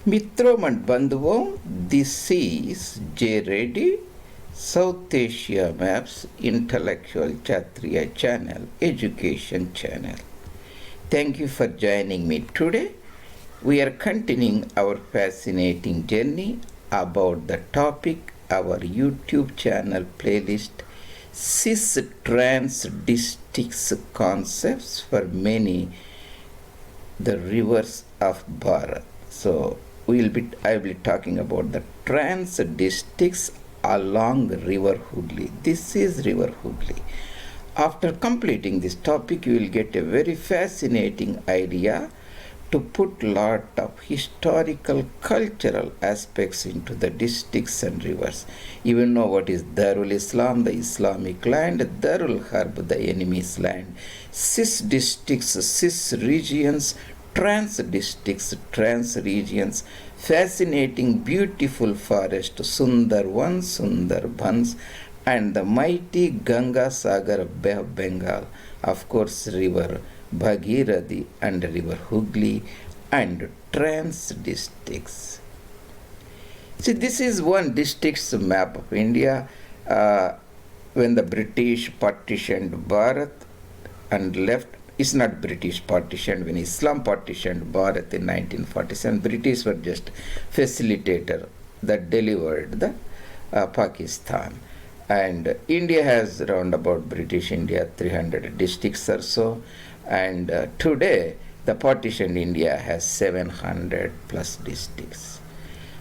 Mitrom and Bandhuvam, this is J. Reddy, South Asia Maps Intellectual Kshatriya Channel, Education Channel. Thank you for joining me today. We are continuing our fascinating journey about the topic, our YouTube channel playlist, Cis-TRans districts concepts for many the rivers of Bharat. So I will be talking about the trans districts along river Hooghly. This is river Hooghly. After completing this topic, you will get a very fascinating idea to put lot of historical, cultural aspects into the districts and rivers. You will know what is Darul Islam, the Islamic land, Darul Harb, the enemy's land, Cis districts, Cis regions, trans districts, trans regions, fascinating, beautiful forest, Sundarvans, Sundarbans, and the mighty Ganga Sagar of Bay of Bengal, of course, river Baghirathi and river Hooghly, and trans districts. See, this is one district's map of India when the British partitioned Bharat and left. It's not British partitioned. When Islam partitioned Bharat in 1947, British were just facilitator that delivered the Pakistan. And India has around about British India 300 districts or so. And today, the partitioned India has 700 plus districts.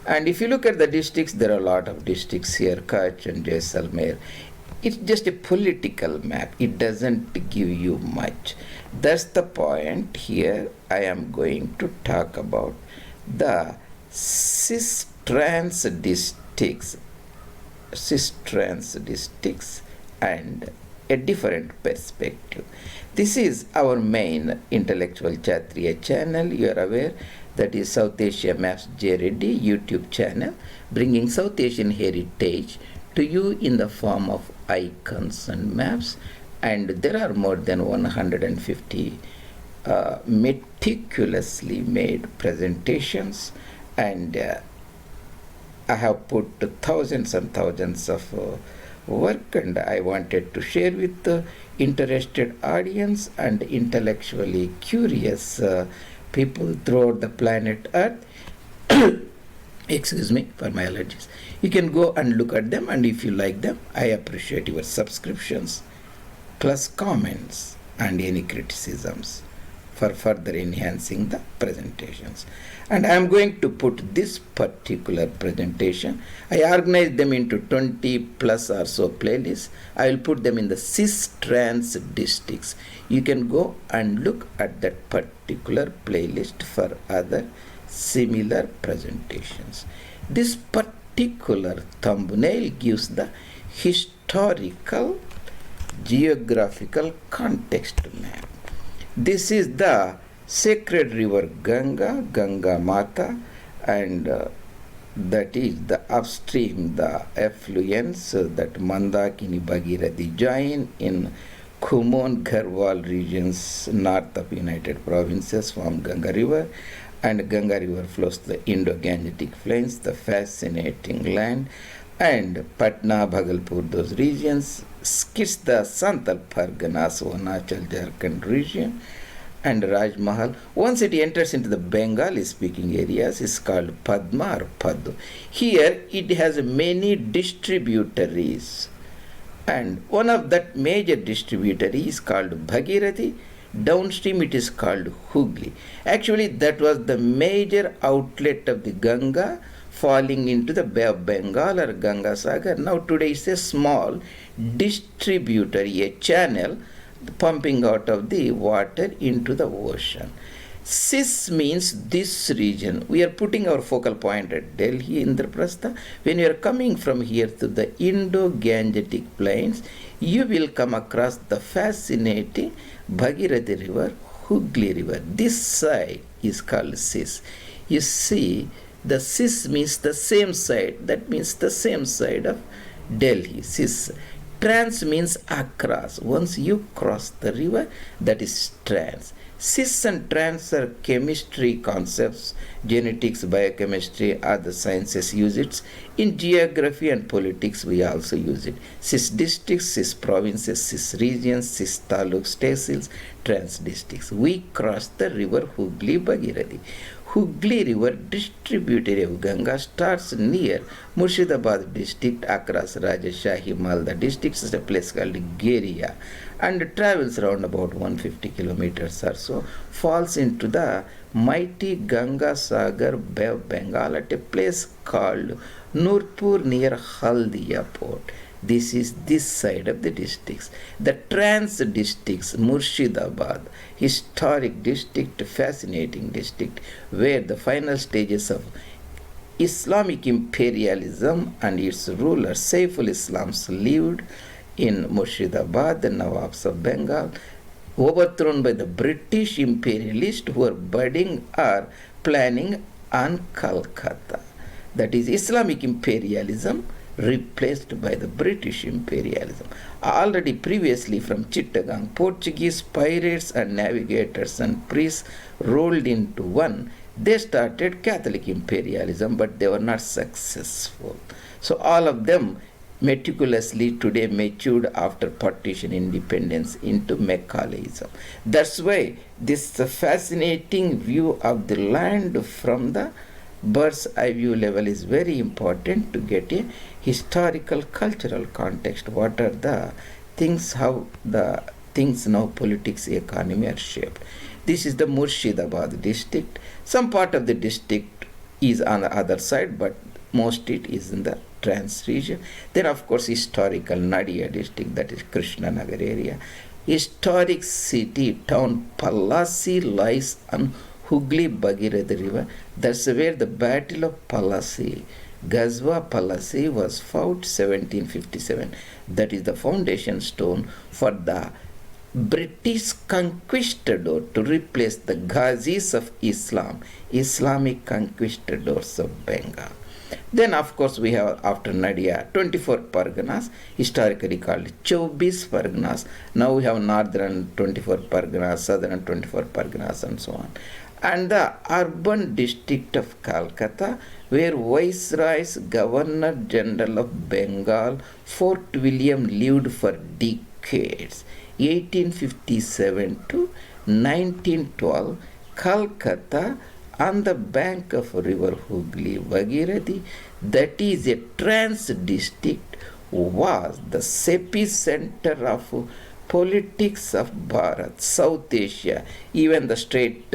And if you look at the districts, there are a lot of districts here, Kutch and Jaisalmer. It's just a political map. It doesn't give you much. That's the point here. I am going to talk about the Cis-TRans districts, Cis-TRans districts, and a different perspective. This is our main intellectual Kshatriya channel. You are aware that is South Asia Maps J. Reddy YouTube channel, bringing South Asian heritage to you in the form of icons and maps, and there are more than 150 meticulously made presentations, and I have put thousands and thousands of work, and I wanted to share with the interested audience and intellectually curious people throughout the planet Earth. Excuse me for my allergies. You can go and look at them, and if you like them, I appreciate your subscriptions, plus comments and any criticisms for further enhancing the presentations. And I am going to put this particular presentation. I organized them into 20 plus or so playlists. I will put them in the Cis-TRans districts. You can go and look at that particular playlist for other similar presentations. This particular thumbnail gives the historical geographical context map. This is the sacred river Ganga, Ganga Mata, and that is the upstream, the affluents that Mandakini, Baghirathi join in Kumon, Garhwal regions north of United Provinces form Ganga River, and Ganga River flows to the Indo-Gangetic Plains, the fascinating land, and Patna, Bhagalpur, those regions, skits the Santal Parganas, Arunachal, Jharkhand region, and Raj Mahal. Once it enters into the Bengali speaking areas, is called Padma or Padu. Here it has many distributaries, and one of that major distributary is called Baghirathi. Downstream it is called Hooghly. Actually, that was the major outlet of the Ganga falling into the Bay of Bengal or Ganga Sagar. Now today it's a small distributary, a channel pumping out of the water into the ocean. Cis means this region. We are putting our focal point at Delhi, Indraprastha. When you are coming from here to the Indo-Gangetic Plains, you will come across the fascinating Baghirathi River, Hooghly River. This side is called Cis. You see, the Cis means the same side. That means the same side of Delhi, Cis. Trans means across. Once you cross the river, that is trans. Cis and trans are chemistry concepts. Genetics, biochemistry are the sciences use it. In geography and politics, we also use it. Cis districts, cis provinces, cis regions, cis taluks, tehsils, trans districts. We cross the river Hooghly, Baghirathi. Hooghly River, tributary of Ganga, starts near Murshidabad district across Rajashahi Malda districts is a place called Geria, and travels around about 150 kilometers or so, falls into the mighty Ganga Sagar Bay of Bengal at a place called Nurpur near Haldia port. This is this side of the districts. The trans districts, Murshidabad, historic district, fascinating district, where the final stages of Islamic imperialism and its ruler Saiful Islam lived in Murshidabad, the Nawabs of Bengal, overthrown by the British imperialists who were budding or planning on Calcutta. That is Islamic imperialism replaced by the British imperialism. Already previously from Chittagong, Portuguese pirates and navigators and priests rolled into one. They started Catholic imperialism, but they were not successful. So all of them meticulously today matured after partition independence into Macaulaism. That's why this fascinating view of the land from the bird's eye view level is very important to get a historical cultural context. What are the things, how the things now politics economy are shaped. This is the Murshidabad district. Some part of the district is on the other side, but most it is in the trans region. Then of course historical Nadia district, that is Krishnanagar area. Historic city town Palasi lies on Hooghly Baghirathi river. That's where the Battle of Palasi, Gazwa Palasi, was fought 1757. That is the foundation stone for the British conquistador to replace the Ghazis of Islam, Islamic conquistadors of Bengal. Then of course we have after Nadia 24 parganas, historically called 24 parganas. Now we have northern 24 parganas, southern 24 parganas and so on. And the urban district of Calcutta, where Viceroy's Governor General of Bengal, Fort William, lived for decades, 1857 to 1912, Calcutta, on the bank of river Hooghly, Baghirathi, that is a trans district, was the epicenter of politics of Bharat, South Asia, even the straight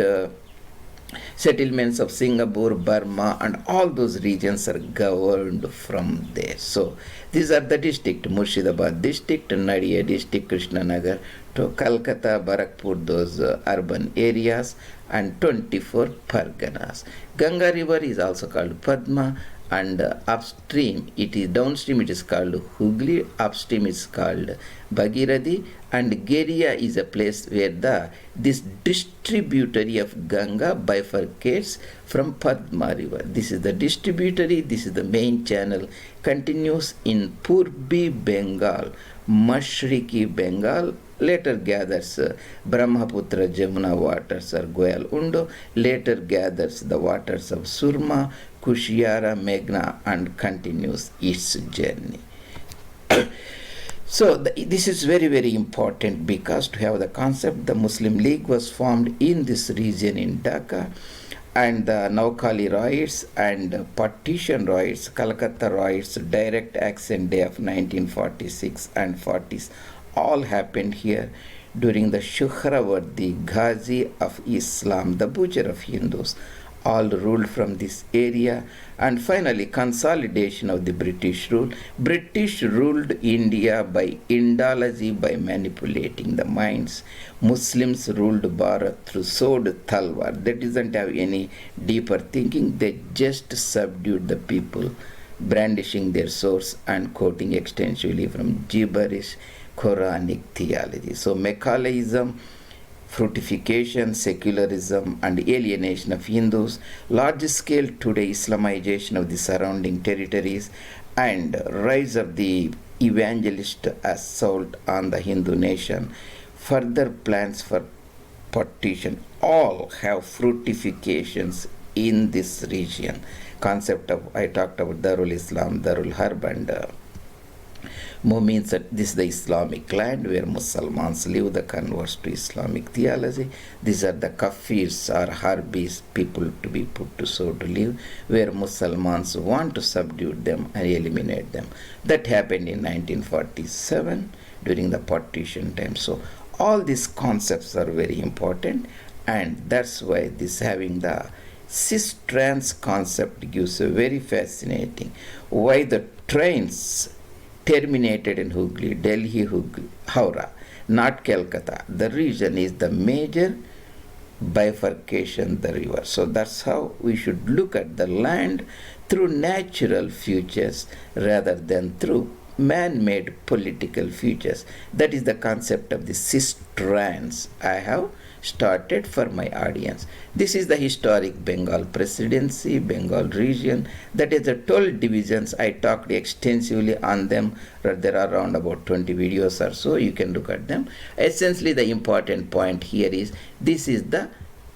settlements of Singapore, Burma, and all those regions are governed from there. So these are the district: Murshidabad district, Nadia district, Krishnanagar, to Calcutta, Barakpur, those urban areas, and 24 parganas. Ganga river is also called Padma, and upstream it is, downstream it is called Hooghly, upstream is called Baghirathi, and Geria is a place where this distributary of Ganga bifurcates from Padma river. This is the distributary, this is the main channel, continues in Purbi Bengal, Mashriki Bengal, later gathers Brahmaputra Jamuna waters or Goyal Undo, later gathers the waters of Surma, Kushiara, Meghna, and continues its journey. So this is very, very important, because to have the concept, the Muslim League was formed in this region in Dhaka, and the Naukali riots and partition riots, Calcutta riots, direct action day of 1946 and 40s, all happened here during the Shuhrawardi, Ghazi of Islam, the butcher of Hindus, all ruled from this area. And finally, consolidation of the British rule. British ruled India by ideology, by manipulating the minds. Muslims ruled Bharat through sword, talwar. They didn't have any deeper thinking. They just subdued the people, brandishing their swords and quoting extensively from gibberish Quranic theology. So Macaulaism, fructification, secularism, and alienation of Hindus, large-scale today Islamization of the surrounding territories, and rise of the evangelist assault on the Hindu nation, further plans for partition, all have fructifications in this region. Concept of, I talked about Darul Islam, Darul Harb, and means that this is the Islamic land where Muslims live, the converts to Islamic theology. These are the Kafirs or Harbis, people to be put to so to live, where Muslims want to subdue them and eliminate them. That happened in 1947 during the partition time. So all these concepts are very important, and that's why this having the Cis-Trans concept gives a very fascinating why the trains terminated in Hooghly, Delhi, Hooghly, Howrah, not Calcutta. The region is the major bifurcation, the river. So that's how we should look at the land through natural features rather than through man-made political features. That is the concept of the Cis-Trans I have started for my audience. This is the historic Bengal presidency, Bengal region. That is the 12 divisions. I talked extensively on them. There are around about 20 videos or so. You can look at them. Essentially, the important point here is this is the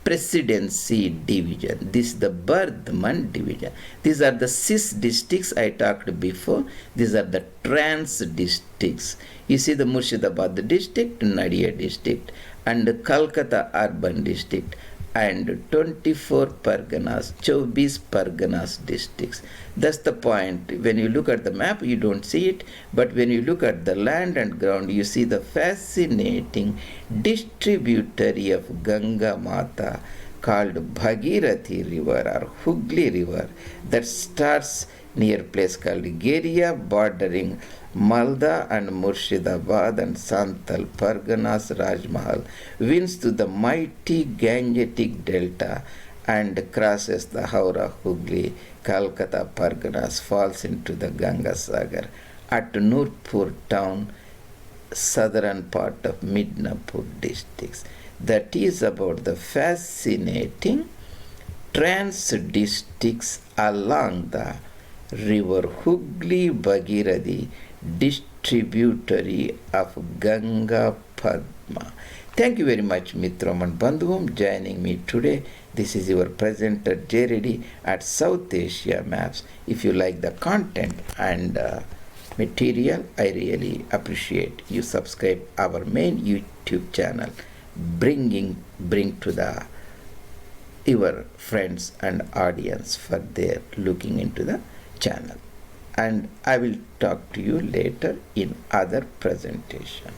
presidency division. This is the Bardhaman division. These are the Cis districts I talked before. These are the Trans districts. You see the Murshidabad district, Nadia district, and the CALCUTTA.urban district, and 24 parganas, 24 parganas districts. That's the point. When you look at the map, you don't see it, but when you look at the land and ground, you see the fascinating distributary of Ganga Mata called Baghirathi river or Hooghly river that starts near a place called Geria, bordering Malda and Murshidabad and Santal Parganas Rajmahal, winds to the mighty Gangetic delta and crosses the Howrah Hooghly, Calcutta Parganas, falls into the Ganga Sagar at Nurpur town, southern part of Midnapur districts. That is about the fascinating trans districts along the river Hooghly Baghirathi, distributary of Ganga Padma. Thank you very much, Mitram and Bandhuvam, joining me today. This is your presenter, Reddy at South Asia Maps. If you like the content and material, I really appreciate you subscribe our main YouTube channel. Bring to the your friends and audience for their looking into the channel. And I will talk to you later in other presentation.